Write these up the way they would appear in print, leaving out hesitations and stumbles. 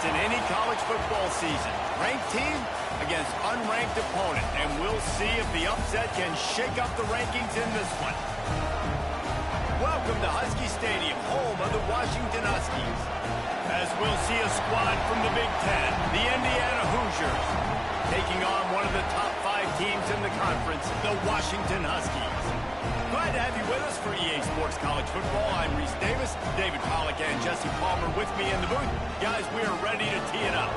in any college football season. Ranked team against unranked opponent. And we'll see if the upset can shake up the rankings in this one. Welcome to Husky Stadium, home of the Washington Huskies. As we'll see a squad from the Big Ten, the Indiana Hoosiers, taking on one of the top 5 teams in the conference, the Washington Huskies. Glad to have you with us for EA Sports College Football. I'm Reese Davis, David Pollack, and Jesse Palmer with me in the booth. Guys, we are ready to tee it up.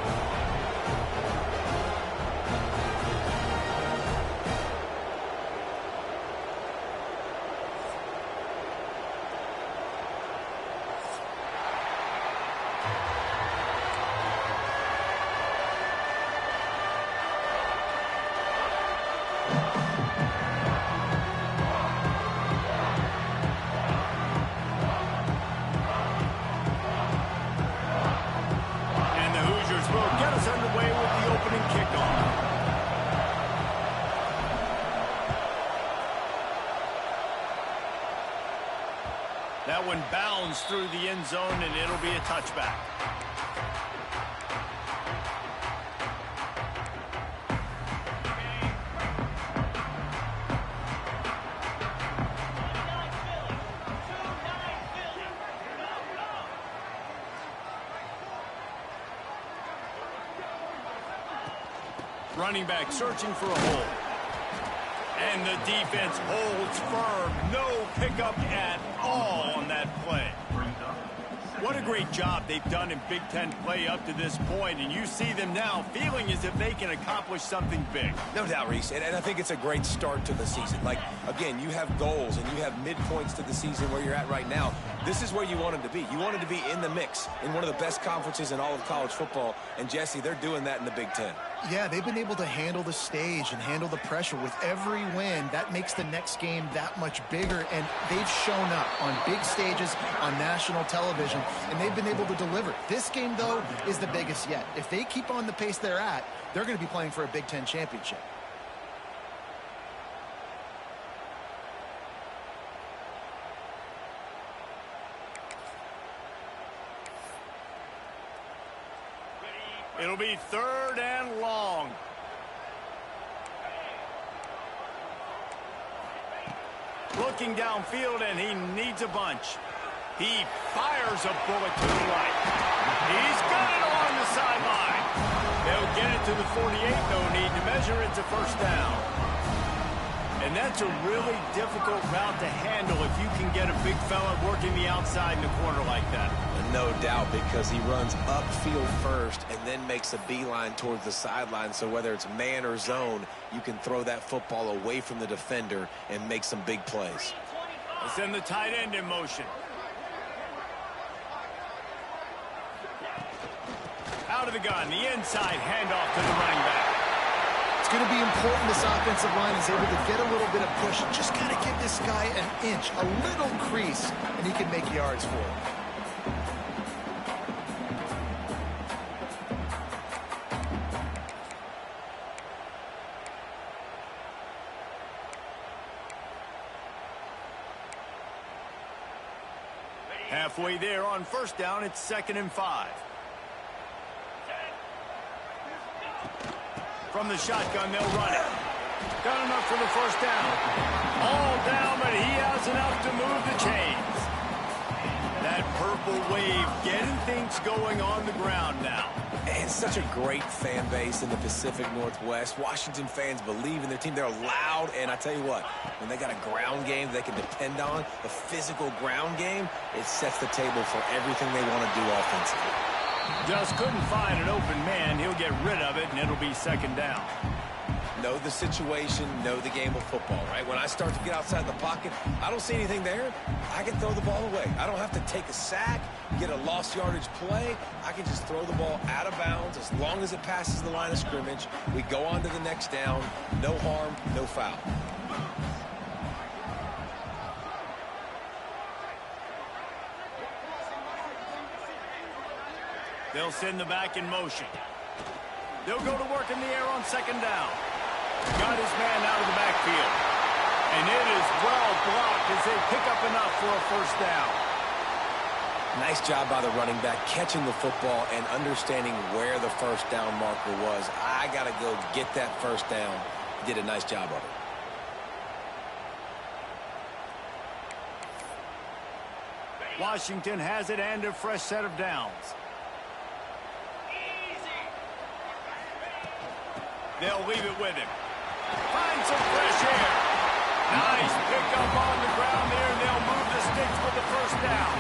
That one bounds through the end zone, and it'll be a touchback. Running back searching for a hole. And the defense holds firm. No pickup at all on that play. What a great job they've done in Big Ten play up to this point, and you see them now feeling as if they can accomplish something big. No doubt, Reese, and I think it's a great start to the season. Like, again, you have goals and you have midpoints to the season where you're at right now. This is where you wanted to be. You wanted to be in the mix in one of the best conferences in all of college football, and Jesse, they're doing that in the Big Ten. Yeah, they've been able to handle the stage and handle the pressure. With every win, that makes the next game that much bigger, and they've shown up on big stages on national television, and they've been able to deliver. This game, though, is the biggest yet. If they keep on the pace they're at, they're going to be playing for a Big Ten championship. It'll be 3rd and long. Looking downfield, and he needs a bunch. He fires a bullet to the right. He's got it along the sideline. They'll get it to the 48. No need to measure. It's a first down. And that's a really difficult route to handle if you can get a big fella working the outside in the corner like that. No doubt, because he runs upfield first and then makes a beeline towards the sideline. So whether it's man or zone, you can throw that football away from the defender and make some big plays. Let's send the tight end in motion. Out of the gun, the inside handoff to the running back. It's going to be important this offensive line is able to get a little bit of push. Just got to give this guy an inch, a little crease, and he can make yards for it. Halfway there on first down, it's 2nd and 5. From the shotgun, they'll run it. Got enough for the first down. All down, but he has enough to move the chains. That purple wave getting things going on the ground now. It's such a great fan base in the Pacific Northwest. Washington fans believe in their team. They're loud, and I tell you what, when they got a ground game they can depend on, a physical ground game, it sets the table for everything they want to do offensively. Just couldn't find an open man. He'll get rid of it, and it'll be 2nd down. Know the situation, know the game of football, right? When I start to get outside the pocket, I don't see anything there, I can throw the ball away. I don't have to take a sack, get a lost yardage play. I can just throw the ball out of bounds as long as it passes the line of scrimmage. We go on to the next down. No harm, no foul. They'll send the back in motion. They'll go to work in the air on 2nd down. Got his man out of the backfield. And it is well blocked as they pick up enough for a first down. Nice job by the running back, catching the football and understanding where the first down marker was. I got to go get that first down. He did a nice job of it. Washington has it and a fresh set of downs. They'll leave it with him. Find some fresh air. Nice pickup on the ground there, and they'll move the sticks with the first down.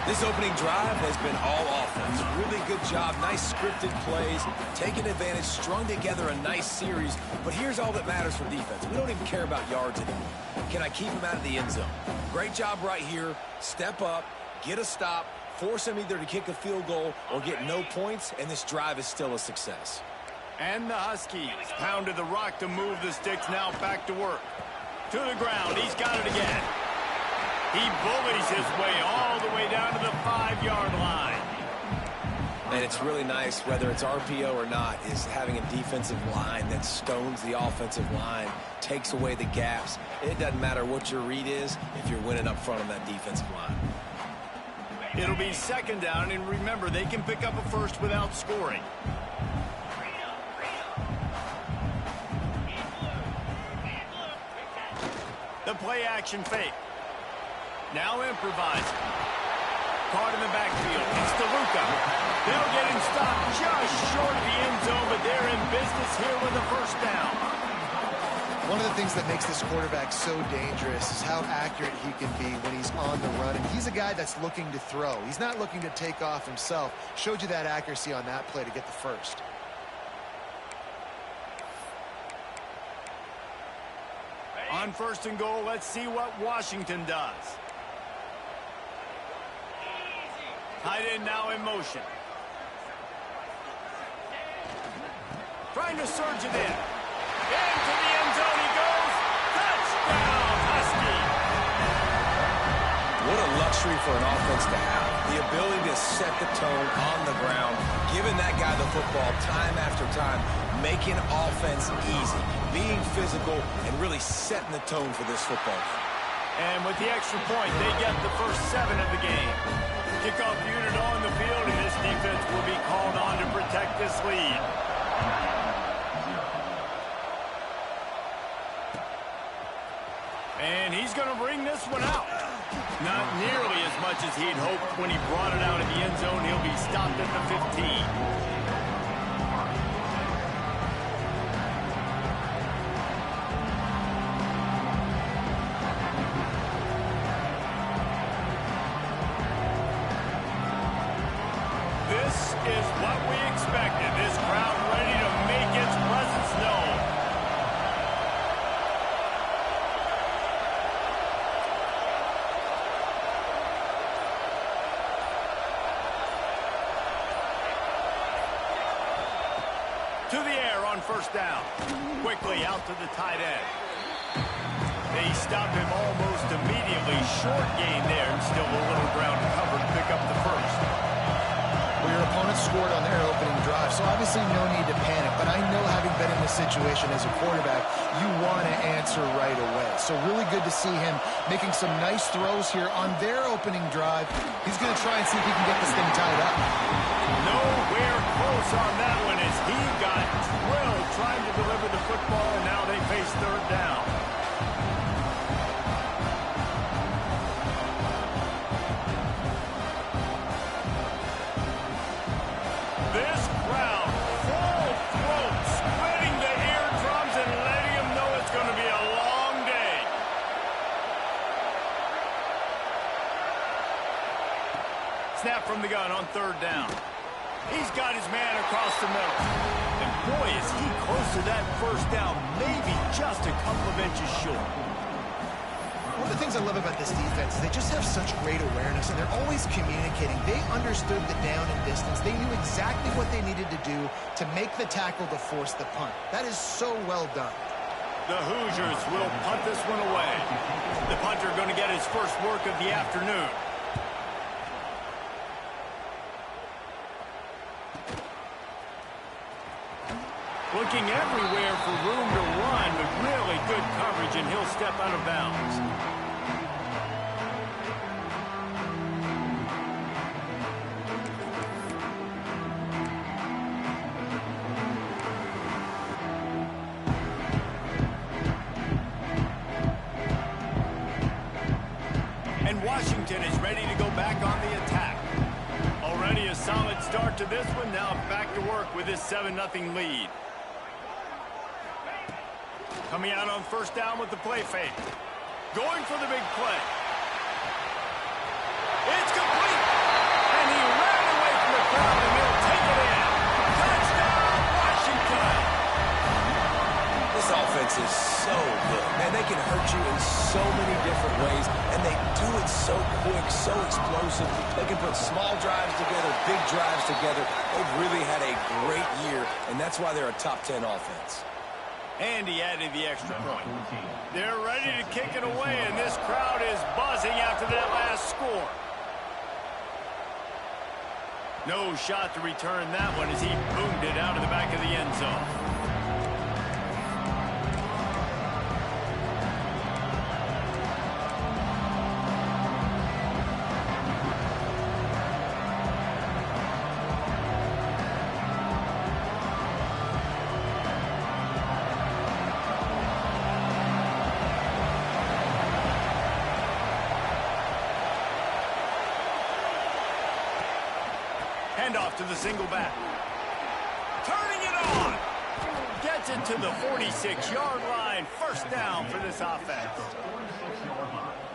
This opening drive has been all offense. Really good job. Nice scripted plays. Taking advantage. Strung together a nice series. But here's all that matters for defense. We don't even care about yards anymore. Can I keep him out of the end zone? Great job right here. Step up. Get a stop. Force him either to kick a field goal or get no points. And this drive is still a success. And the Huskies pounded the rock to move the sticks. Now back to work. To the ground. He's got it again. He bullies his way all the way down to the 5-yard line. And it's really nice, whether it's RPO or not, is having a defensive line that stones the offensive line, takes away the gaps. It doesn't matter what your read is if you're winning up front on that defensive line. It'll be second down, and remember, they can pick up a first without scoring. The play action fake. Now improvising. Caught in the backfield. It's DeLuca. They'll get him stopped just short of the end zone, but they're in business here with a first down. One of the things that makes this quarterback so dangerous is how accurate he can be when he's on the run. And he's a guy that's looking to throw. He's not looking to take off himself. Showed you that accuracy on that play to get the first. On first and goal, let's see what Washington does. Tight end now in motion. Trying to surge it in. Into the end zone he goes. Touchdown, Husky. What a luxury for an offense to have. The ability to set the tone on the ground, giving that guy the football time after time, making offense easy, being physical, and really setting the tone for this football game. And with the extra point, they get the first 7 of the game. Kickoff unit on the field, and this defense will be called on to protect this lead. And he's going to bring this one out. Not nearly as much as he'd hoped when he brought it out of the end zone. He'll be stopped at the 15. Is what we expected. This crowd ready to make its presence known. To the air on first down. Quickly out to the tight end. They stop him almost immediately. Short gain there, and still a little ground to cover to pick up the first. Well, your opponent scored on their opening drive, so obviously no need to panic. But I know, having been in this situation as a quarterback, you want to answer right away. So really good to see him making some nice throws here on their opening drive. He's going to try and see if he can get this thing tied up. Nowhere close on that one as he got drilled trying to deliver the football, and now they face third down. This crowd, full throat, splitting the eardrums and letting them know it's going to be a long day. Snap from the gun on third down. He's got his man across the middle. And boy, is he close to that first down, maybe just a couple of inches short. One of the things I love about this defense is they just have such great awareness, and they're always communicating. They understood the down and distance. They knew exactly what they needed to do to make the tackle to force the punt. That is so well done. The Hoosiers will punt this one away. The punter going to get his first work of the afternoon. Looking everywhere for room to run with really good coverage, and he'll step out of bounds. Washington is ready to go back on the attack. Already a solid start to this one. Now back to work with this 7-0 lead. Coming out on first down with the play fake. Going for the big play. It's complete. And he ran away from the crowd, and they'll take it in. Touchdown, Washington. This offense is so good. Man, they can hurt you in so many different ways, and they do it so quick, so explosive. They can put small drives together, big drives together. They've really had a great year, and that's why they're a top 10 offense. And he added the extra point. They're ready to kick it away, and this crowd is buzzing after that last score. No shot to return that one as he boomed it out of the back of the end zone. Handoff to the single back. Turning it on. Gets it to the 46-yard line. First down for this offense.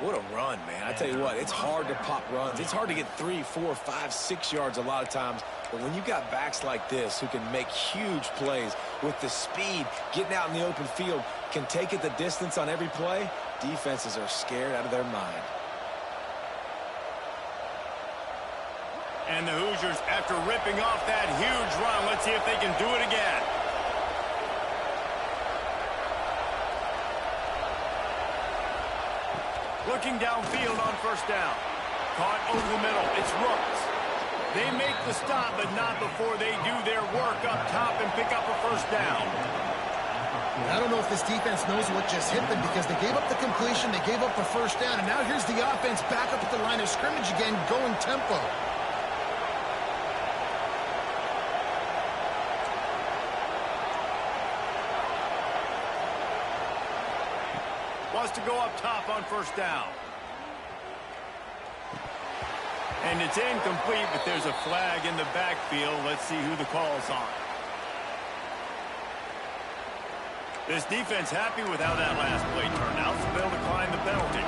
What a run, man. I tell you what, it's hard to pop runs. It's hard to get 3, 4, 5, 6 yards a lot of times. But when you got backs like this who can make huge plays with the speed, getting out in the open field, can take it the distance on every play, defenses are scared out of their mind. And the Hoosiers, after ripping off that huge run, let's see if they can do it again. Looking downfield on first down. Caught over the middle. It's Rooks. They make the stop, but not before they do their work up top and pick up a first down. I don't know if this defense knows what just hit them because they gave up the completion, they gave up the first down, and now here's the offense back up at the line of scrimmage again, going tempo. Wants to go up top on first down. And it's incomplete, but there's a flag in the backfield. Let's see who the call's on. This defense happy with how that last play turned out, so they'll decline the penalty.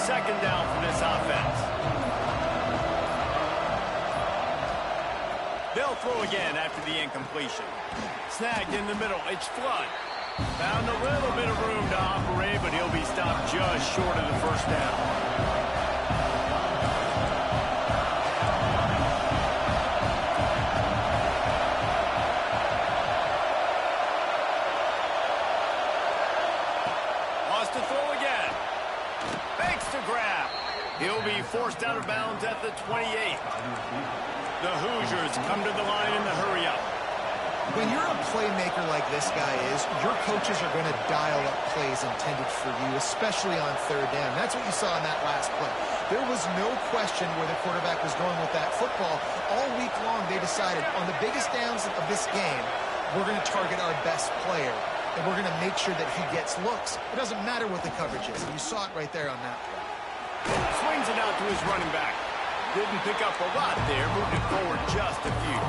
Second down for this offense. They'll throw again after the incompletion. Snagged in the middle. It's Flood. Found a little bit of room to operate, but he'll be stopped just short of the first down. He'll be forced out of bounds at the 28. The Hoosiers come to the line in the hurry-up. When you're a playmaker like this guy is, your coaches are going to dial up plays intended for you, especially on third down. That's what you saw in that last play. There was no question where the quarterback was going with that football. All week long, they decided on the biggest downs of this game, we're going to target our best player, and we're going to make sure that he gets looks. It doesn't matter what the coverage is. And you saw it right there on that play. Swings it out to his running back. Didn't pick up a lot there, moved it forward just a few.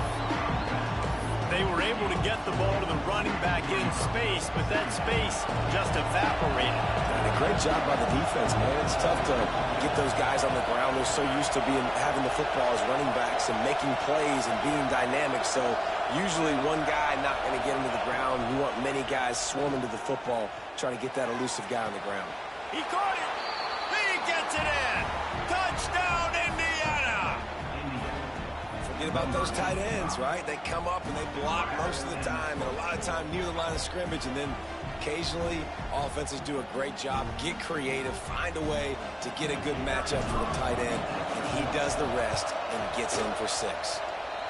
They were able to get the ball to the running back in space, but that space just evaporated. And a great job by the defense, man. It's tough to get those guys on the ground. They're so used to having the football as running backs and making plays and being dynamic. So usually one guy not going to get into the ground. You want many guys swarming to the football, trying to get that elusive guy on the ground. He caught it. Gets it in. Touchdown, Indiana. Forget about those tight ends, right? They come up and they block most of the time, and a lot of time near the line of scrimmage, and then occasionally offenses do a great job, get creative, find a way to get a good matchup for the tight end, and he does the rest and gets in for 6.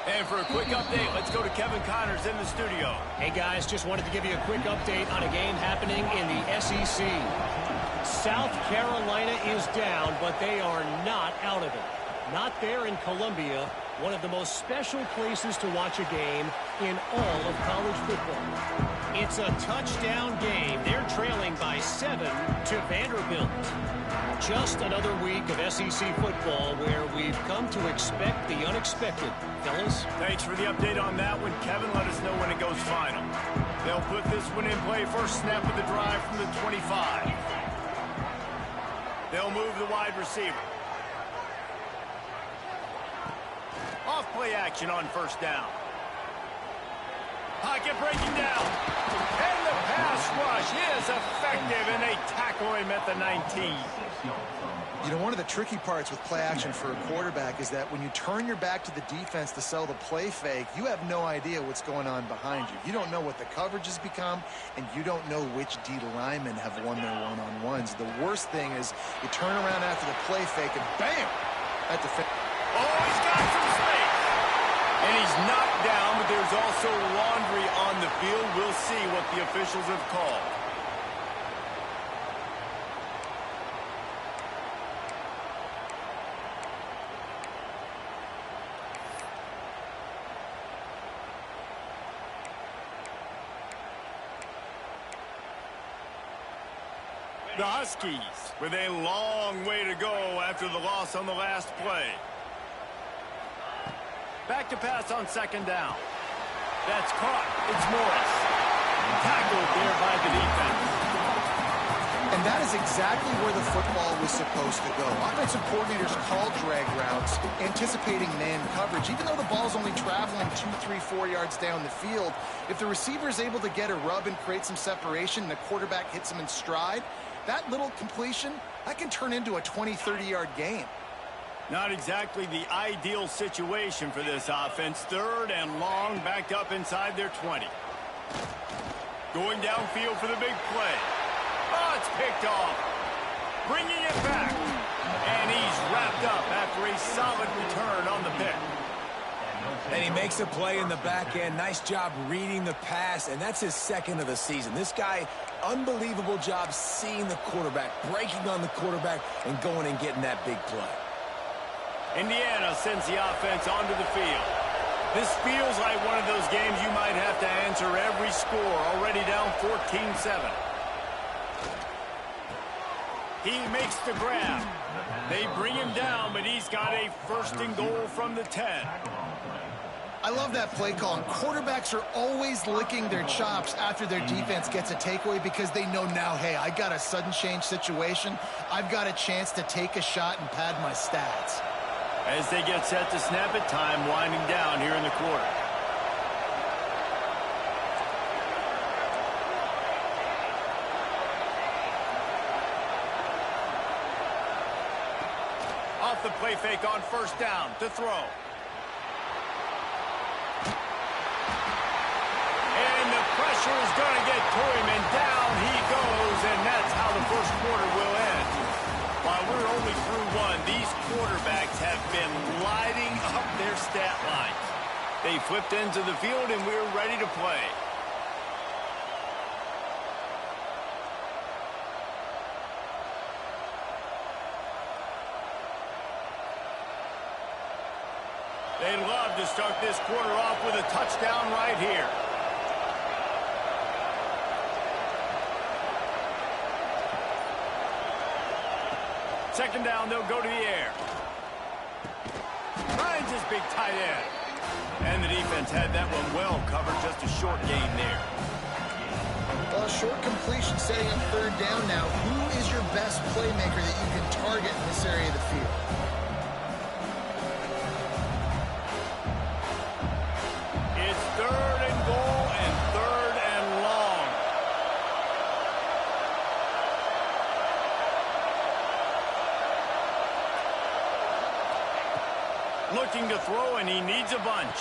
And for a quick update, let's go to Kevin Connors in the studio. Hey guys, just wanted to give you a quick update on a game happening in the SEC. South Carolina is down, but they are not out of it. Not there in Columbia, one of the most special places to watch a game in all of college football. It's a touchdown game. They're trailing by 7 to Vanderbilt. Just another week of SEC football where we've come to expect the unexpected. Fellas? Thanks for the update on that one, Kevin. Let us know when it goes final. They'll put this one in play. First snap of the drive from the 25. They'll move the wide receiver. Off play action on first down. Pocket breaking down. And the pass rush is effective, and they tackle him at the 19. You know, one of the tricky parts with play action for a quarterback is that when you turn your back to the defense to sell the play fake, you have no idea what's going on behind you. You don't know what the coverage has become, and you don't know which D linemen have won their one-on-ones. The worst thing is you turn around after the play fake, and bam! At the oh, he's got some space. And he's knocked down, but there's also laundry on the field. We'll see what the officials have called. The Huskies with a long way to go after the loss on the last play. Back to pass on second down. That's caught. It's Morris. Tackled there by the defense. And that is exactly where the football was supposed to go. Offensive coordinators call drag routes, anticipating man coverage. Even though the ball's only traveling 2, 3, 4 yards down the field, if the receiver is able to get a rub and create some separation and the quarterback hits him in stride, that little completion, that can turn into a 20, 30-yard gain. Not exactly the ideal situation for this offense. Third and long, backed up inside their 20. Going downfield for the big play. Oh, it's picked off. Bringing it back. And he's wrapped up after a solid return on the pick. And he makes a play in the back end. Nice job reading the pass, and that's his second of the season. This guy, unbelievable job seeing the quarterback, breaking on the quarterback, and going and getting that big play. Indiana sends the offense onto the field. This feels like one of those games you might have to answer every score. Already down 14-7. He makes the grab. They bring him down, but he's got a first and goal from the 10. I love that play call. And quarterbacks are always licking their chops after their defense gets a takeaway because they know now, hey, I got a sudden change situation. I've got a chance to take a shot and pad my stats. As they get set to snap it, time winding down here in the quarter. Off the play fake on first down to throw. And the pressure is going to get to him, and down he goes, and that's how the first quarter will end. While we're only through one, these quarterbacks have been lighting up their stat lines. They flipped into the field, and we're ready to play. They'd love to start this quarter off with a touchdown right here. Second down, they'll go to the air. Finds his big tight end. And the defense had that one well covered. Just a short gain there. Well, a short completion setting up third down now. Who is your best playmaker that you can target in this area of the field? It's third and goal and third and long. Looking to throw, and he needs a bunch.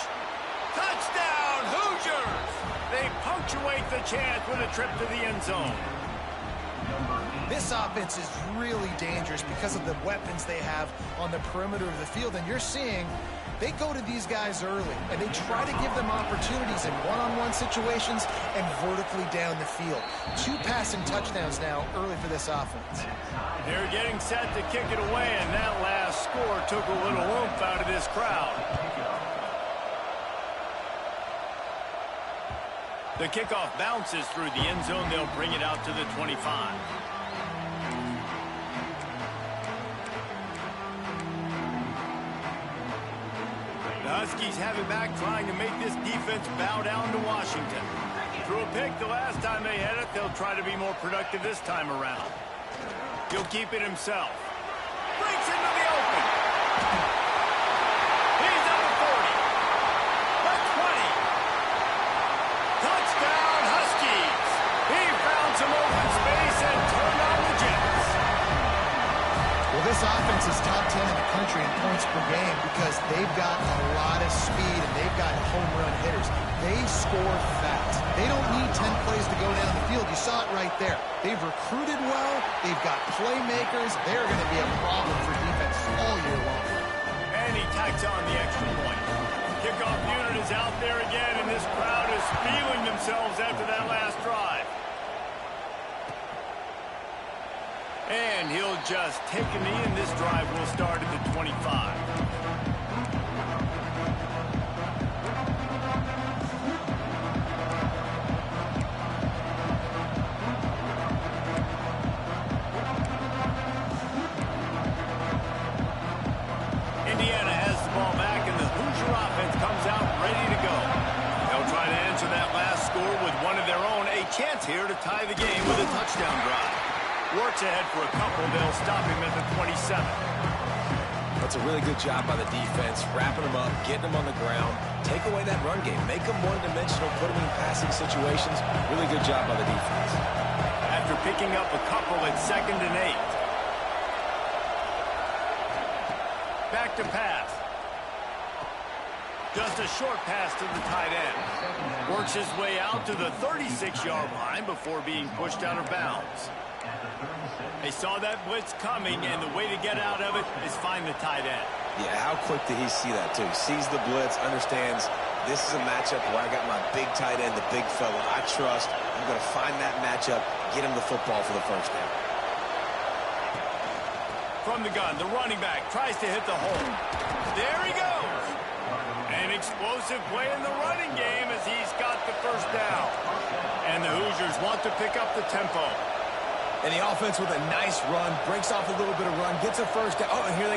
Touchdown, Hoosiers! They punctuate the chance with a trip to the end zone. This offense is really dangerous because of the weapons they have on the perimeter of the field, and you're seeing They go to these guys early, and they try to give them opportunities in one-on-one situations and vertically down the field. 2 passing touchdowns now early for this offense. They're getting set to kick it away, and that last score took a little oomph out of this crowd. The kickoff bounces through the end zone. They'll bring it out to the 25. The Huskies have it back, trying to make this defense bow down to Washington. Threw a pick the last time they had it. They'll try to be more productive this time around. He'll keep it himself. Breaks into the open. He's at the 40. The 20. Touchdown, Huskies. He found some open space and turned on the Jets. Well, this offense is top 10 in the country in points per game because they've got a lot of speed and they've got home run hitters. They score fast. They don't need 10 plays to go down the field. You saw it right there. They've recruited well. They've got playmakers. They're going to be a problem for defense all year long. And he tacks on the extra point. Kickoff unit is out there again, and this crowd is feeling themselves after that last drive. And he'll just take a knee, and this drive will start at the 25. Indiana has the ball back, and the Hoosier offense comes out ready to go. They'll try to answer that last score with one of their own. A chance here to tie the game with a touchdown drive. Works ahead for a couple. They'll stop him at the 27. That's a really good job by the defense, wrapping them up, getting them on the ground, take away that run game, make them one-dimensional, put them in passing situations. Really good job by the defense. After picking up a couple at 2nd and 8. Back to pass. Just a short pass to the tight end. Works his way out to the 36-yard line before being pushed out of bounds. They saw that blitz coming, and the way to get out of it is find the tight end. Yeah, how quick did he see that, too? Sees the blitz, understands this is a matchup where I got my big tight end, the big fella I trust. I'm going to find that matchup, get him the football for the first down. From the gun, the running back tries to hit the hole. There he goes. An explosive play in the running game as he's got the first down. And the Hoosiers want to pick up the tempo. And the offense with a nice run, breaks off a little bit of run, gets a first down. Oh, and here they go.